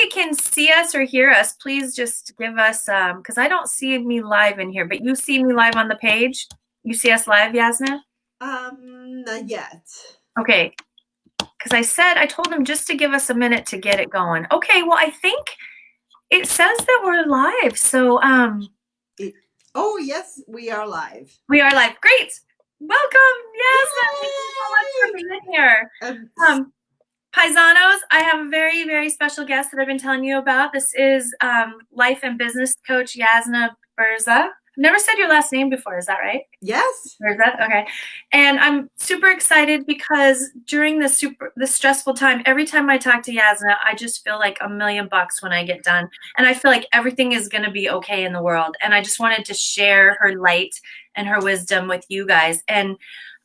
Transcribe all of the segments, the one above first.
you can see us or hear us, please just give us, because I don't see me live in here, but you see me live on the page? You see us live, Jasna? Not yet. Okay, because I told him just to give us a minute to get it going. Okay, well, I think it says that we're live. So It, oh, yes, we are live. we are live. Great. Welcome. Yes. Thank you so much for Yay! being here. Um, Paisanos, I have a very, very special guest that I've been telling you about. This is life and business coach Jasna Burza. I've never said your last name before. Is that right? yes. Burza? Okay. And I'm super excited because during this stressful time, every time I talk to Jasna, I just feel like $1,000,000 when I get done. And I feel like everything is going to be okay in the world. And I just wanted to share her light and her wisdom with you guys. And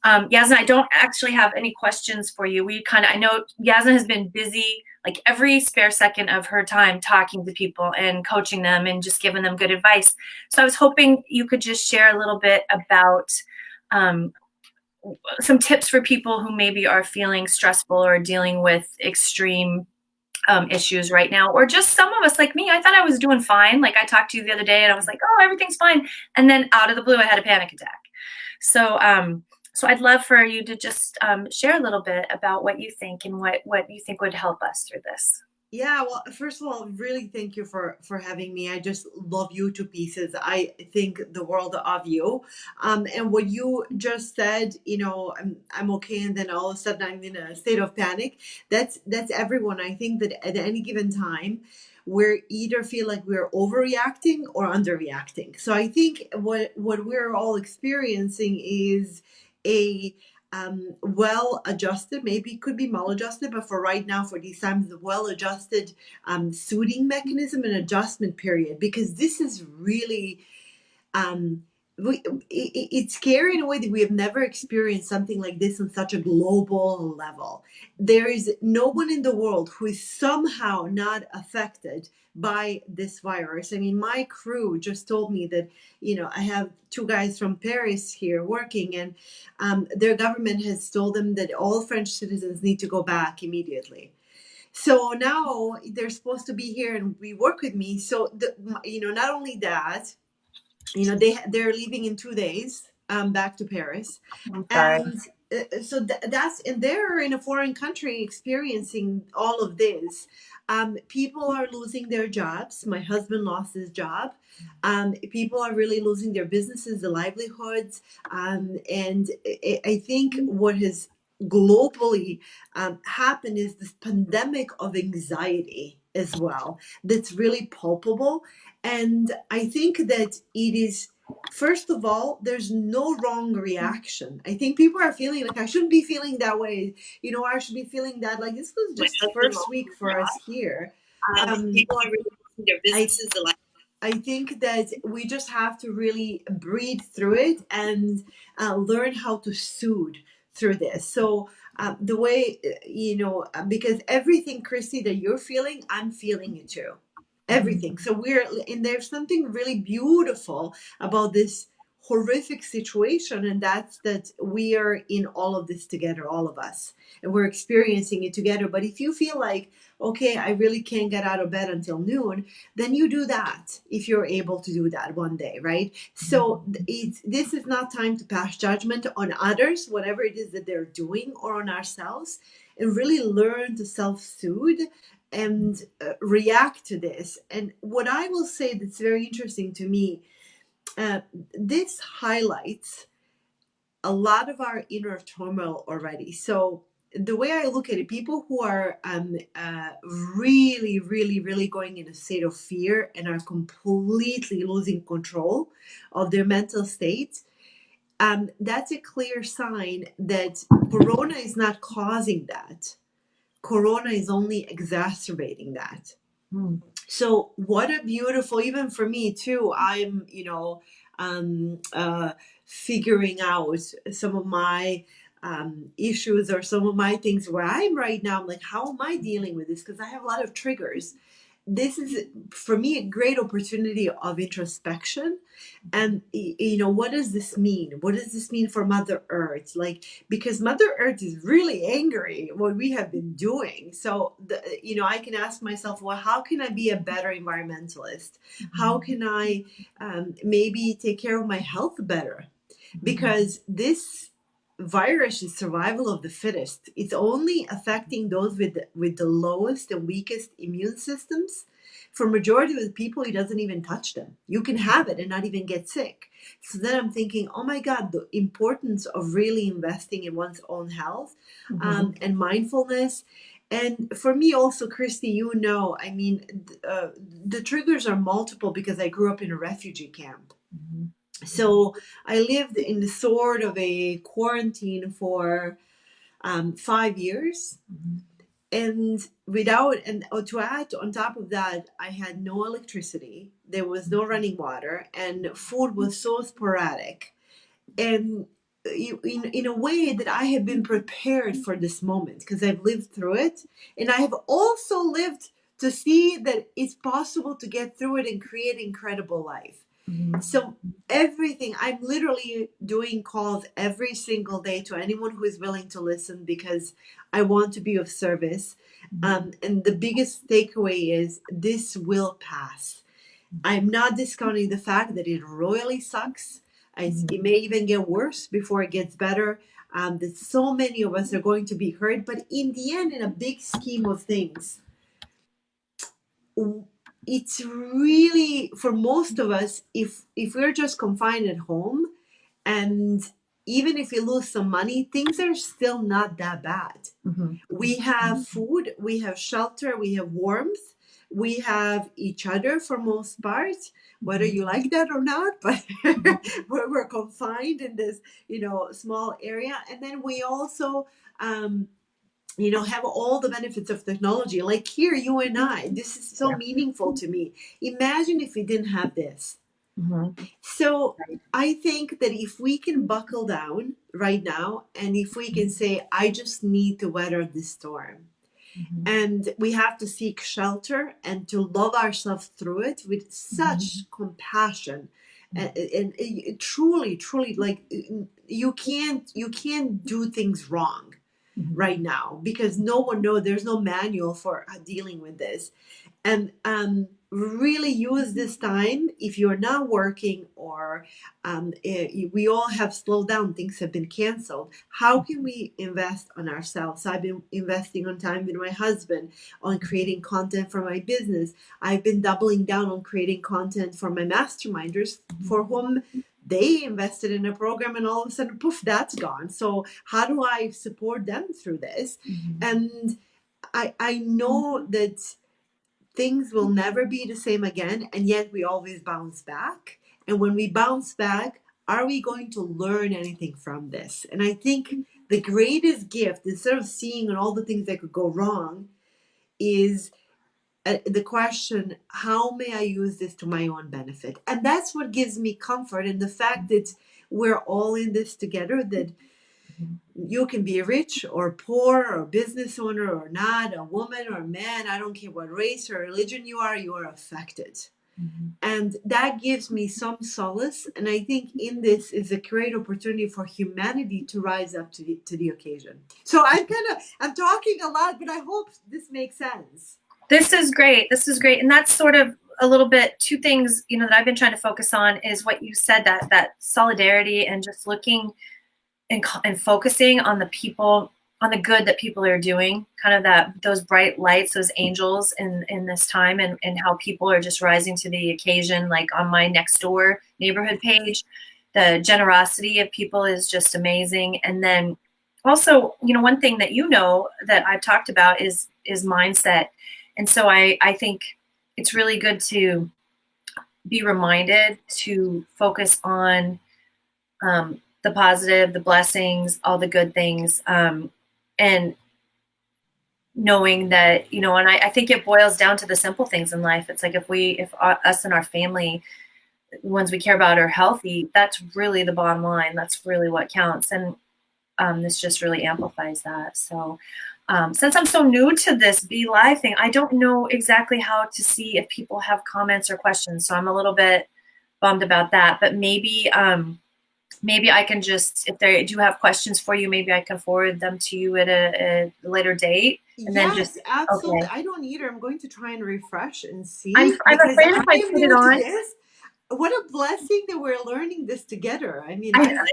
Jasna, I don't actually have any questions for you. I know Jasna has been busy like every spare second of her time talking to people and coaching them and just giving them good advice. So I was hoping you could just share a little bit about some tips for people who maybe are feeling stressful or dealing with extreme issues right now, or just some of us like me. I thought I was doing fine. Like I talked to you the other day and I was like, oh, everything's fine. And then out of the blue, I had a panic attack. So, so I'd love for you to just share a little bit about what you think and what you think would help us through this. Yeah, well, first of all, really thank you for having me. I just love you to pieces. I think the world of you. And what you just said, I'm okay, and then all of a sudden I'm in a state of panic. That's everyone. I think that at any given time, we're either feel like we're overreacting or underreacting. So I think what we're all experiencing is a well adjusted, maybe it could be maladjusted, but for right now, for these times, the well adjusted soothing mechanism and adjustment period, because this is really um, it's scary in a way that we have never experienced something like this on such a global level. There is no one in the world who is somehow not affected by this virus. I mean, my crew just told me that, I have two guys from Paris here working, and their government has told them that all French citizens need to go back immediately. So now they're supposed to be here and we work with me. So, not only that, they're leaving in 2 days back to Paris, I'm sorry. and so that's and they're in a foreign country experiencing all of this. People are losing their jobs. My husband lost his job. People are really losing their businesses, their livelihoods, and I think what has globally happened is this pandemic of anxiety as well that's really palpable. And I think that it is, first of all, there's no wrong reaction. I think people are feeling like I shouldn't be feeling that way. I should be feeling that. Like this was My just the husband first lost week his for us job. here. People are really losing their I businesses. I think that we just have to really breathe through it and learn how to soothe through this. So the way, because everything, Kristi, that you're feeling, I'm feeling it too. Everything. So and there's something really beautiful about this horrific situation, and that's that we are in all of this together, all of us, and we're experiencing it together. But if you feel like, okay, I really can't get out of bed until noon, then you do that if you're able to do that one day, right? So this is not time to pass judgment on others, whatever it is that they're doing, or on ourselves, and really learn to self-soothe and react to this. And what I will say that's very interesting to me, this highlights a lot of our inner turmoil already. So the way I look at it, people who are really, really, really going in a state of fear and are completely losing control of their mental state, that's a clear sign that Corona is not causing that. Corona is only exacerbating that. Hmm. So what a beautiful, even for me too, I'm, figuring out some of my issues or some of my things where I'm right now. I'm like, how am I dealing with this? Because I have a lot of triggers. this is for me a great opportunity of introspection. And what does this mean? What does this mean for Mother Earth? Like, because Mother Earth is really angry what we have been doing. So I can ask myself, well, how can I be a better environmentalist? How can I maybe take care of my health better? Because this virus is survival of the fittest. It's only affecting those with the lowest and weakest immune systems. For majority of the people, it doesn't even touch them. You can have it and not even get sick. So then I'm thinking, oh my God, the importance of really investing in one's own health and mindfulness. And for me also, Kristi, I mean, the triggers are multiple because I grew up in a refugee camp. So I lived in the sort of a quarantine for 5 years. And to add on top of that, I had no electricity. There was no running water, and food was so sporadic. And in a way that I have been prepared for this moment because I've lived through it. And I have also lived to see that it's possible to get through it and create incredible life. So everything, I'm literally doing calls every single day to anyone who is willing to listen because I want to be of service. And the biggest takeaway is this will pass. I'm not discounting the fact that it royally sucks. It may even get worse before it gets better. That so many of us are going to be hurt, but in the end, in a big scheme of things, it's really for most of us, if we're just confined at home, and even if we lose some money, things are still not that bad. We have food, we have shelter, we have warmth, we have each other for most part, whether you like that or not, but we're confined in this small area. And then we also have all the benefits of technology. Like here, you and I, this is so meaningful to me. Imagine if we didn't have this. So I think that if we can buckle down right now, and if we can say, I just need to weather this storm, and we have to seek shelter and to love ourselves through it with such compassion, and truly, truly, like you can't do things wrong right now because no one knows. There's no manual for dealing with this. And really use this time if you're not working or we all have slowed down, things have been canceled. How can we invest on ourselves? I've been investing on time with my husband on creating content for my business. I've been doubling down on creating content for my masterminders for whom they invested in a program and all of a sudden, poof, that's gone. So how do I support them through this? And I know that things will never be the same again, and yet we always bounce back. And when we bounce back, are we going to learn anything from this? And I think the greatest gift, instead of seeing all the things that could go wrong, is the question, how may I use this to my own benefit? And that's what gives me comfort. And the fact that we're all in this together, that you can be rich or poor or business owner or not, a woman or a man, I don't care what race or religion you are affected. And that gives me some solace. And I think in this is a great opportunity for humanity to rise up to the occasion. So I'm talking a lot, but I hope this makes sense. This is great. This is great. And that's sort of a little bit two things, that I've been trying to focus on is what you said, that solidarity and just looking and focusing on the people, on the good that people are doing, kind of those bright lights, those angels in this time, and how people are just rising to the occasion. Like on my next door neighborhood page, the generosity of people is just amazing. And then also, one thing that that I've talked about is mindset. And so I think it's really good to be reminded to focus on the positive, the blessings, all the good things, and knowing that, and I think it boils down to the simple things in life. It's like if us and our family, the ones we care about, are healthy, that's really the bottom line. That's really what counts. And this just really amplifies that. So since I'm so new to this Be Live thing, I don't know exactly how to see if people have comments or questions. So I'm a little bit bummed about that. But maybe I can just, if they do have questions for you, maybe I can forward them to you at a later date, and then just Yes, absolutely. okay. I don't either. I'm going to try and refresh and I'm see I'm because afraid if I I am put it new to on, this. What a blessing that we're learning this together. I mean, I I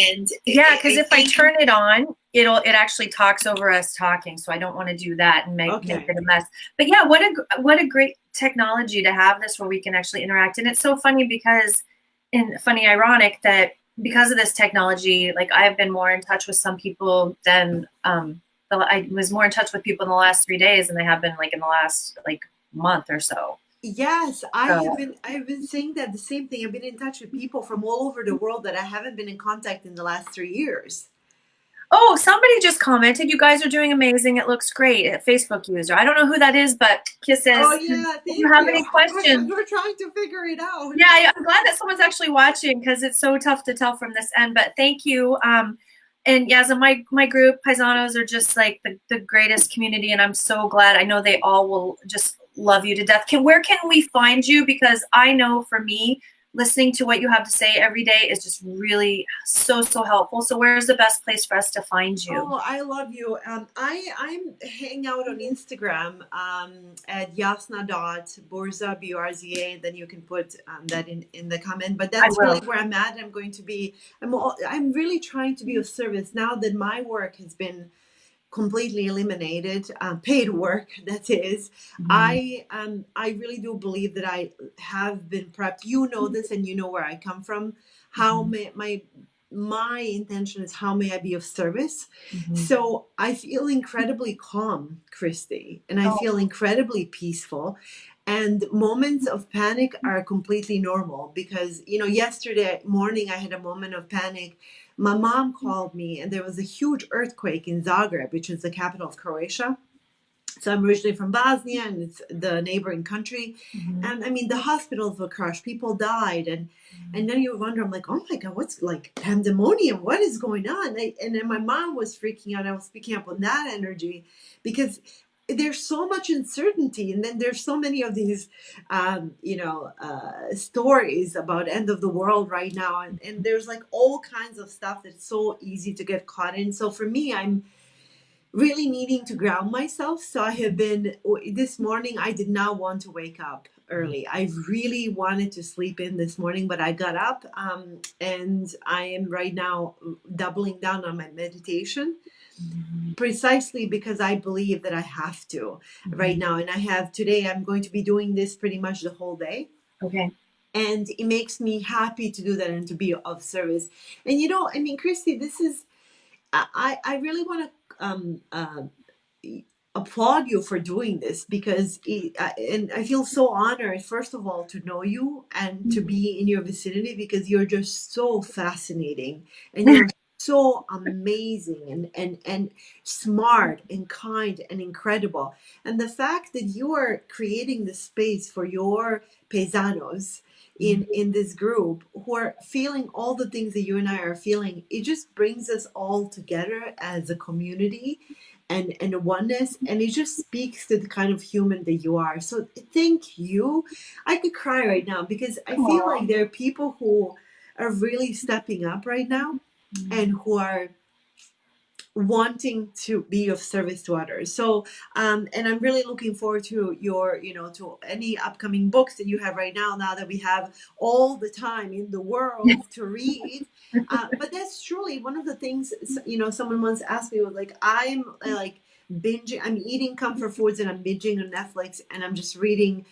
and yeah, because I if I think turn it on, it actually talks over us talking. So I don't want to do that and make okay. it a mess. But yeah, what a great technology to have this where we can actually interact. And it's so funny because, and funny, ironic that because of this technology, like I've been more in touch with some people than I was more in touch with people in the last 3 days than I have been like in the last like month or so. Yes, I have So been I've been saying that the same thing. I've been in touch with people from all over the world that I haven't been in contact in the last 3 years. oh, somebody just commented, you guys are doing amazing. It looks great. A Facebook user. I don't know who that is, but Oh kisses. yeah, If you thank have you. any questions, We're trying to figure it out. yeah, I'm glad that someone's actually watching because it's so tough to tell from this end. But thank you. And yeah, so my group, Paisanos, are just like the greatest community, and I'm so glad. I know they all will just love you to death. Where can we find you? Because I know for me, listening to what you have to say every day is just really so helpful. So where's the best place for us to find you? Oh, I love you. I'm hang out on Instagram at Jasna Burza Burza. Then you can put that in the comment. But I that's really will. where I'm at. I'm going to be. I'm really trying to be of service now that my work has been completely eliminated, paid work that is. Mhm. I really do believe that I have been prepped. You know this, and you know where I come from. How Mhm. may my intention is how may I be of service? Mhm. So I feel incredibly calm, Kristi, and I Oh, feel incredibly peaceful. And moments of panic are completely normal because, yesterday morning I had a moment of panic. My mom called me, and there was a huge earthquake in Zagreb, which is the capital of Croatia. So I'm originally from Bosnia, and it's the neighboring country. mhm. And I mean, the hospitals were crushed, people died, and then you wonder, I'm like, oh my God, what's like pandemonium? What is going on? And then my mom was freaking out. I was picking up on that energy because there's so much uncertainty, and then there's so many of these stories about end of the world right now, and there's like all kinds of stuff that's so easy to get caught in. So for me, I'm really needing to ground myself. So I have been, this morning, I did not want to wake up early. I really wanted to sleep in this morning, but I got up, and I am right now doubling down on my meditation Mhm. precisely because I believe that I have to right Mhm. now. And I have today, I'm going to be doing this pretty much the whole day. Okay. And it makes me happy to do that and to be of service. And I mean, Kristi, this is, I really want to applaud you for doing this because and I feel so honored, first of all, to know you and to be in your vicinity because you're just so fascinating and you're so amazing and smart and kind and incredible. And the fact that you are creating the space for your paisanos in this group who are feeling all the things that you and I are feeling, it just brings us all together as a community and a oneness, and it just speaks to the kind of human that you are. So thank you. I could cry right now because I feel Aw. like there are people who are really stepping up right now and who are wanting to be of service to others. So and I'm really looking forward to your to any upcoming books that you have right now that we have all the time in the world to read. But that's truly one of the things. Someone once asked me, was like, I'm like binging, I'm eating comfort foods and I'm binging on Netflix and I'm just reading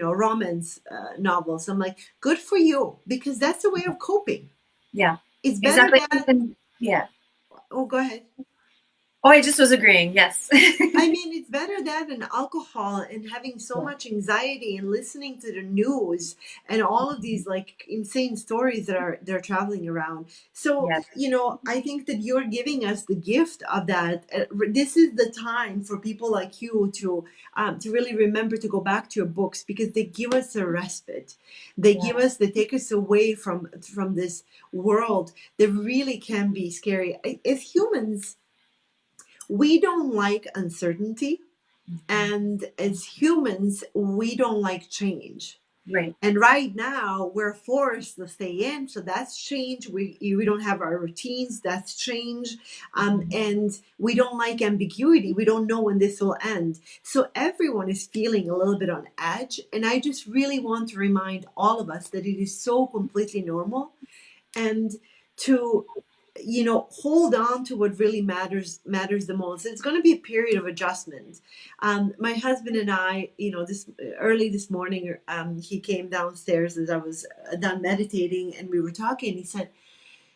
romance novels. I'm like, good for you, because that's a way of coping. Yeah, It's better exactly. than, Yeah. oh, go ahead. Oh, I just was agreeing. Yes. I mean, it's better that than alcohol and having so Yeah. much anxiety and listening to the news and all of these like insane stories that are they're traveling around. So, Yes. I think that you're giving us the gift of that. This is the time for people like you to really remember to go back to your books because they give us a respite. Yeah. They take us away from this world that really can be scary. As humans, we don't like uncertainty. Mhm. And as humans, we don't like change. Right. And right now, we're forced to stay in, so that's change. We don't have our routines. That's change, Mhm. and we don't like ambiguity. We don't know when this will end. So everyone is feeling a little bit on edge. And I just really want to remind all of us that it is so completely normal, and to hold on to what really matters the most. It's going to be a period of adjustment. My husband and I, this early this morning, he came downstairs as I was done meditating, and we were talking. He said,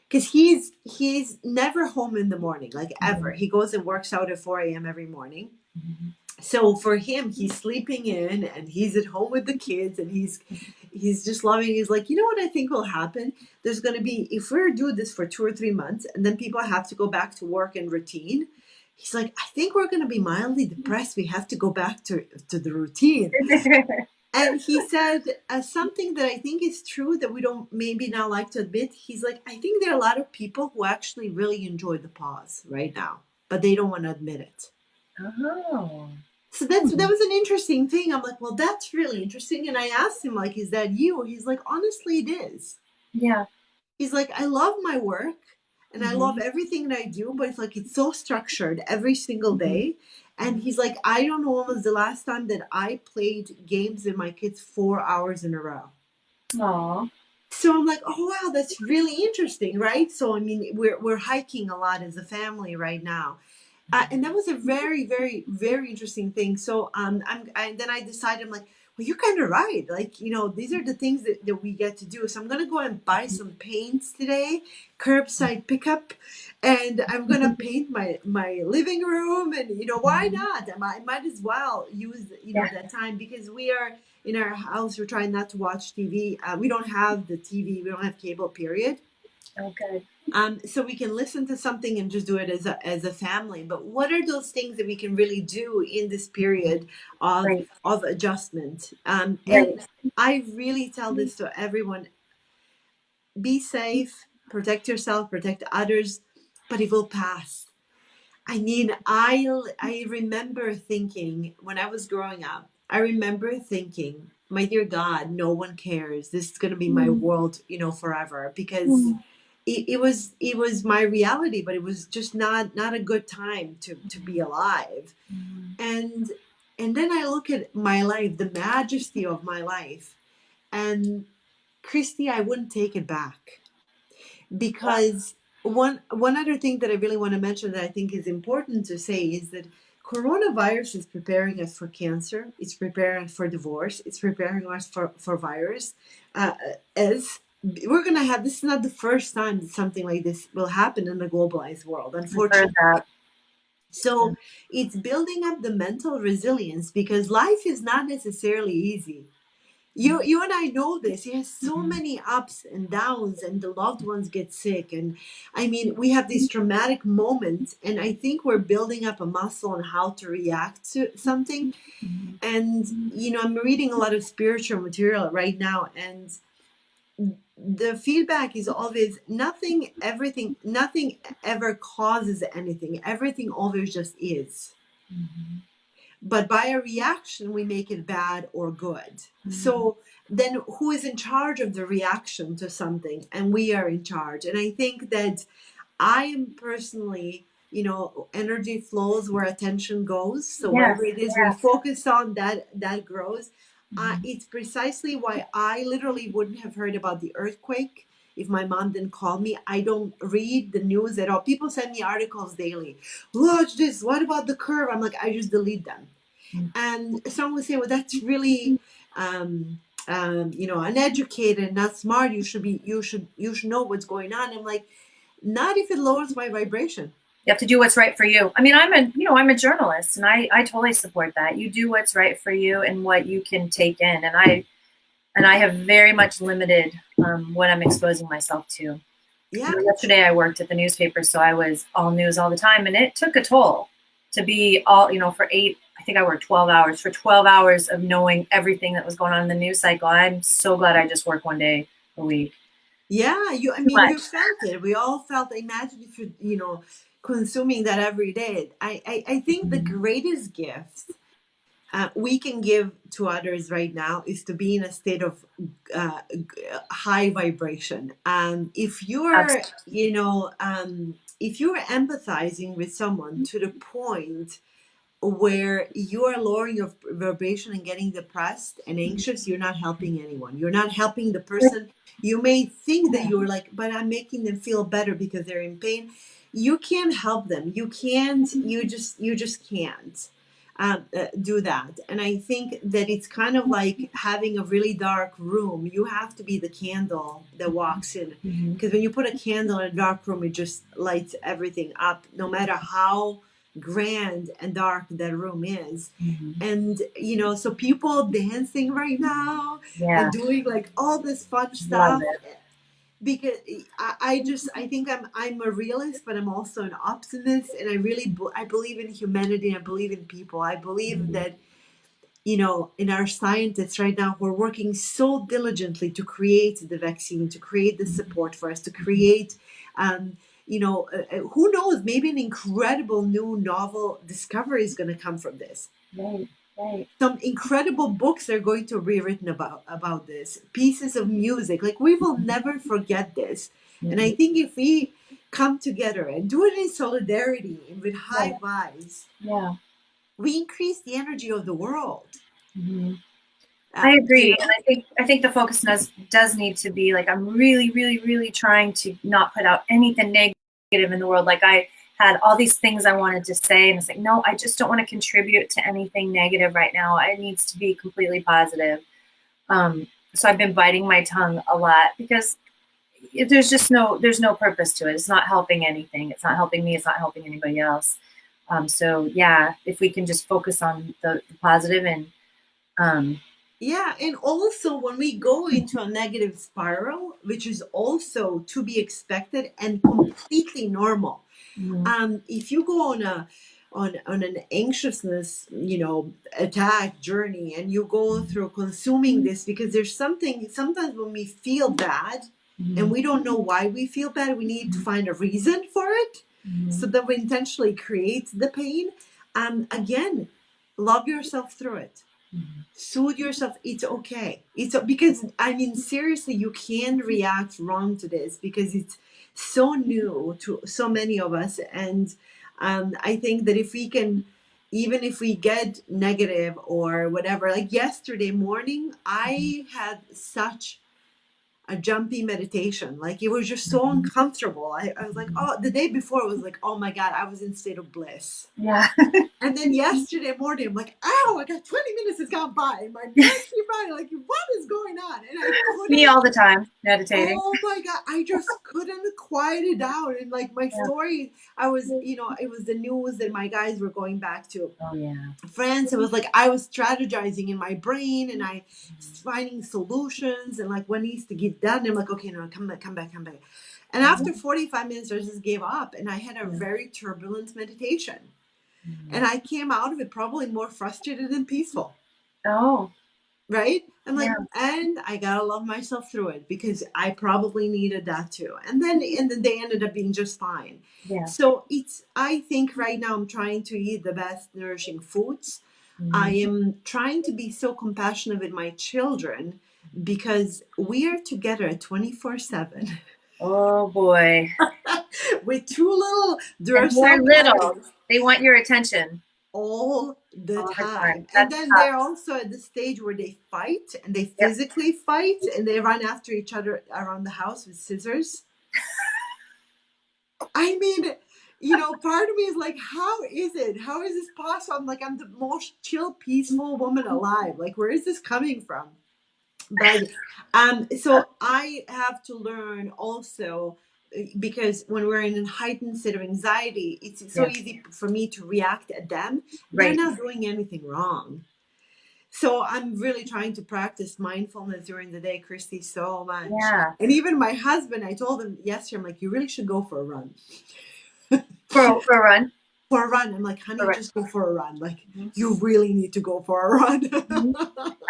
because he's never home in the morning, like ever. Mhm. He goes and works out at 4 a.m. every morning. Mhm. So for him, he's sleeping in and he's at home with the kids, and he's just loving. He's like, you know what I think will happen? There's going to be, if we do this for 2 or 3 months and then people have to go back to work and routine, he's like, I think we're going to be mildly depressed. We have to go back to the routine. And he said something that I think is true that we don't maybe not like to admit. He's like, I think there are a lot of people who actually really enjoy the pause right now, but they don't want to admit it. Oh. So that Hmm. was an interesting thing. I'm like, well, that's really interesting. And I asked him, like, is that you? He's like, honestly, it is. Yeah. He's like, I love my work and I love Mhm. everything that I do, but it's like it's so structured every single Mhm. day. And he's like, I don't know when was the last time that I played games with my kids 4 hours in a row. Aw. So I'm like, oh wow, that's really interesting, right? So I mean, we're hiking a lot as a family right now, and that was a very, very, very interesting thing. So then I decided, I'm like, well, you're kind of right. Like, these are the things that we get to do. So I'm gonna go and buy some paints today, curbside pickup, and I'm gonna paint my living room. And why Mhm. not? I might as well use Yeah. that time, because we are in our house. We're trying not to watch TV. We don't have the TV. We don't have cable. Period. Oh, good. So we can listen to something and just do it as a family. But what are those things that we can really do in this period of Right. of adjustment? And Right. I really tell this to everyone: be safe, protect yourself, protect others, but it will pass. I mean, I remember thinking when I was growing up. I remember thinking, my dear God, no one cares. This is going to be my Mm. world, forever, because Mm. it was my reality, but it was just not a good time to be alive. Mhm. And then I look at my life, the majesty of my life, and Kristi, I wouldn't take it back, because one other thing that I really want to mention that I think is important to say is that coronavirus is preparing us for cancer. It's preparing us for divorce. It's preparing us for virus. Uh, as we're gonna have, this is not the first time that something like this will happen in a globalized world, I've heard unfortunately. that. So it's building up the mental resilience, because life is not necessarily easy. You and I know this. It has so Mhm. many ups and downs, and the loved ones get sick. And I mean, we have these traumatic moments, and I think we're building up a muscle on how to react to something. Mhm. And I'm reading a lot of spiritual material right now, and the feedback is always nothing ever causes anything. Everything always just is. Mhm. But by a reaction we make it bad or good. Mhm. So then who is in charge of the reaction to something? And we are in charge. And I think that I am personally, energy flows where attention goes. So Yes. whatever it is we Yes. focus on, that grows. Mhm. It's precisely why I literally wouldn't have heard about the earthquake if my mom didn't call me. I don't read the news at all. People send me articles daily. Watch this. What about the curve? I'm like, I just delete them. Mhm. And someone would say, well, that's really uneducated, not smart. You should know what's going on. I'm like, not if it lowers my vibration. You have to do what's right for you. I mean, I'm a journalist, and I totally support that. You do what's right for you and what you can take in, and I have very much limited what I'm exposing myself to. Yeah. Yesterday I worked at the newspaper, so I was all news all the time, and it took a toll to be all, for eight. I think I worked 12 hours for 12 hours of knowing everything that was going on in the news cycle. I'm so glad I just work one day a week. Yeah, I Too mean, you much. felt it. We all felt. Imagine if consuming that every day. I think the Mhm. greatest gift we can give to others right now is to be in a state of high vibration. If you're, Absolutely. if you're empathizing with someone to the point where you are lowering your vibration and getting depressed and anxious, you're not helping anyone. You're not helping the person. You may think that you're like, but I'm making them feel better because they're in pain. You can't help them. You can't. You just can't do that. And I think that it's kind of like having a really dark room. You have to be the candle that walks in, Mhm. because when you put a candle in a dark room, it just lights everything up, no matter how grand and dark that room is. Mhm. And so people dancing right now and Yeah, doing like all this fun love stuff, it. because I think I'm a realist, but I'm also an optimist, and I really I believe in humanity. I believe in people. I believe Mhm. that in our scientists right now, we're working so diligently to create the vaccine, to create the support for us, to create, who knows, maybe an incredible new novel discovery is going to come from this. Right, right. Some incredible books are going to be written about this. Pieces of music, like we will never forget this. And I Mhm. think if we come together and do it in solidarity and with high Yeah, vibes, yeah. we increase the energy of the world. Mhm. Uh, I you agree, and know, I think the focus does need to be like I'm really, really, really trying to not put out anything negative in the world. Like I had all these things I wanted to say, and it's like, no, I just don't want to contribute to anything negative right now. It needs to be completely positive. So I've been biting my tongue a lot because there's no purpose to it. It's not helping anything. It's not helping me. It's not helping anybody else. So yeah, if we can just focus on the positive and um, Yeah, and also when we go into a negative spiral, which is also to be expected and completely normal. mhm, If you go on an anxiousness, attack journey, and you go through consuming this, because there's something sometimes when we feel bad and mhm, we don't know why we feel bad, we need to find a reason for it, so mhm, that we intentionally create the pain. Again, love yourself through it, mhm. soothe yourself. It's okay. Because I mean, seriously, you can react wrong to this because it's so new to so many of us. And I think that if we can, even if we get negative or whatever, like yesterday morning, I had such a jumpy meditation. Like it was just so uncomfortable. I was like, oh, the day before it was like, oh my God, I was in state of bliss. Yeah, And then yesterday morning, I'm like, ow, I got 20 minutes has gone by. And my nerves keep running. Like, what is going on? And I me couldn't, all the time meditating. oh my God, I just couldn't quiet it down. And like my Yeah. story, it was the news that my guys were going back to Oh yeah. France. It was like I was strategizing in my brain and I finding solutions and like what needs to get done. And I'm like, okay, no, come back, come back, come back. And after 45 minutes, I just gave up and I had a very turbulent meditation. Mhm. And I came out of it probably more frustrated than peaceful, Oh right? I'm yeah, like, and I gotta love myself through it because I probably needed that too. And then they ended up being just fine. yeah. So I think right now I'm trying to eat the best nourishing foods. I Mhm. am trying to be so compassionate with my children because we are together 24/7 Oh boy. with two little And they're Duracell little. batteries They want your attention all the all the time. time. And That's then tough. they're also at the stage where they fight and they Yep. physically fight and they run after each other around the house with scissors. I mean, part of me is like, how is it? How is this possible? I'm like, I'm the most chill, peaceful woman alive. Like, where is this coming from? But so I have to learn also, because when we're in a heightened state of anxiety, it's so Yeah. easy for me to react at them. They're Right. not doing anything wrong. So I'm really trying to practice mindfulness during the day, Kristi, so much. Yeah. And even my husband, I told him yesterday, I'm like, you really should go for a run. For a run. For a run. I'm like, For a honey, run. just go for a run. Like, Mhm. you really need to go for a run. Mhm.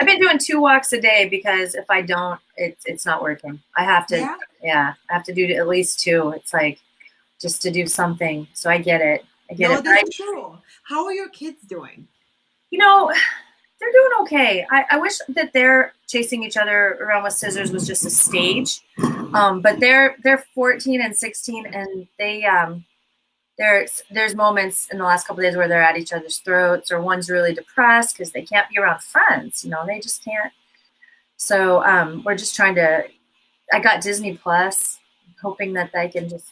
I've been doing 2 walks a day because if I don't, it's not working. I have to, Yeah. yeah, I have to do at least two. It's like, just to do something. So I get it. I get No, it. But that's true. How are your kids doing? you know, they're doing okay. I wish that their chasing each other around with scissors was just a stage. But they're 14 and 16, and there's moments in the last couple of days where they're at each other's throats, or one's really depressed because they can't be around friends. They just can't. So we're just trying to. I got Disney Plus, hoping that they can just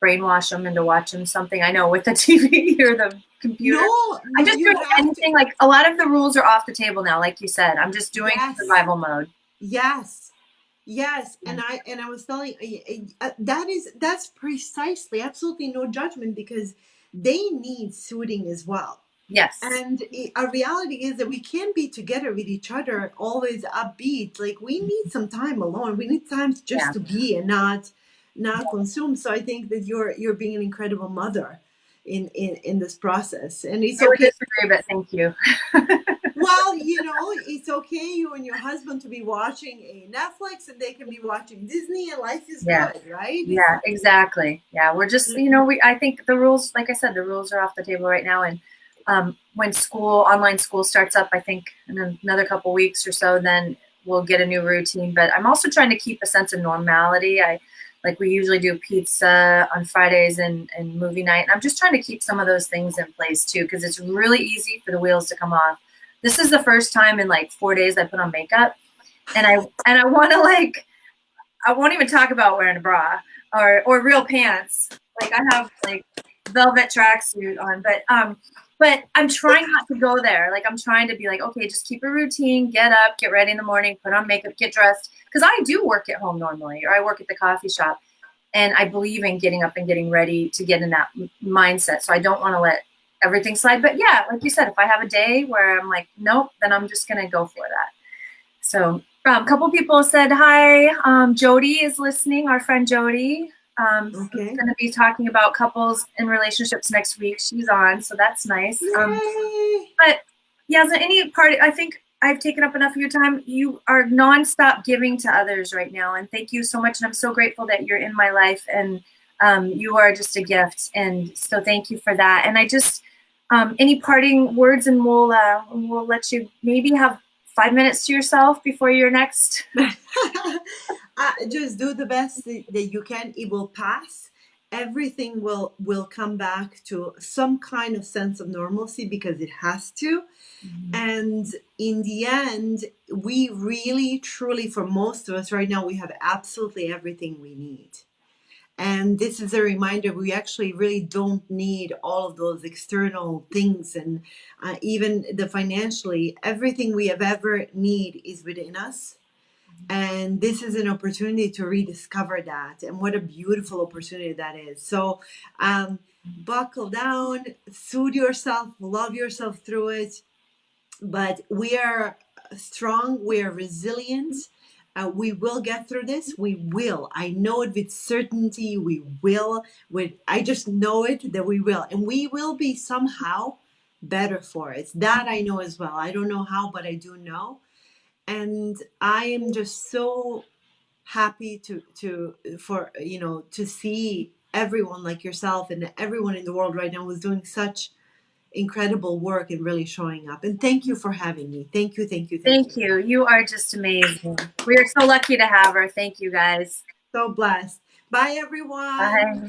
brainwash them into watching something. I know with the TV or the computer. No, I'm no, just you doing have to. anything. Like a lot of the rules are off the table now. Like you said, I'm just doing Yes, survival mode. yes, yes. Yeah. And I was telling that's precisely absolutely no judgment because they need soothing as well. Yes. And a reality is that we can't be together with each other always upbeat. Like we need some time alone. We need time just Yeah. to be and not consume. So I think that you're being an incredible mother in this process, and it's I would okay. disagree, but thank you. Well, it's okay you and your husband to be watching a Netflix and they can be watching Disney and life is Yeah. good, right? Yeah, exactly. Yeah, we're just, I think the rules, like I said, the rules are off the table right now. And when online school starts up, I think in another couple weeks or so, then we'll get a new routine. But I'm also trying to keep a sense of normality. We usually do pizza on Fridays and movie night. And I'm just trying to keep some of those things in place too, because it's really easy for the wheels to come off. This is the first time in like 4 days I put on makeup, and I want to I won't even talk about wearing a bra or real pants. Like I have like velvet tracksuit on, but I'm trying not to go there. Like I'm trying to be like, okay, just keep a routine, get up, get ready in the morning, put on makeup, get dressed. Because I do work at home normally, or I work at the coffee shop, and I believe in getting up and getting ready to get in that mindset. So I don't want to let everything slide. But yeah, like you said, if I have a day where I'm like, nope, then I'm just gonna go for that. So a couple people said hi. Jody is listening, our friend Jody. She's Okay. going to be talking about couples and relationships next week. She's on, so that's nice. Yay! But yeah, so any part, I think I've taken up enough of your time. You are nonstop giving to others right now, and thank you so much. And I'm so grateful that you're in my life, and you are just a gift. And so thank you for that. And I just, any parting words, and we'll let you maybe have 5 minutes to yourself before your next. Just do the best that you can. It will pass. Everything will come back to some kind of sense of normalcy because it has to. Mm-hmm. And in the end, we really, truly, for most of us right now, we have absolutely everything we need. And this is a reminder we actually really don't need all of those external things, and even the financially, everything we have ever need is within us. And this is an opportunity to rediscover that. And what a beautiful opportunity that is. So buckle down, soothe yourself, love yourself through it. But we are strong, we are resilient. We will get through this. We will. I know it with certainty. We will. I just know it that we will. And we will be somehow better for it. That I know as well. I don't know how, but I do know. And I am just so happy to see everyone like yourself and everyone in the world right now who's doing such incredible work and really showing up. And thank you for having me. Thank you, thank you, Thank you. You are just amazing. We are so lucky to have her. Thank you, guys. So blessed. Bye, everyone. Bye.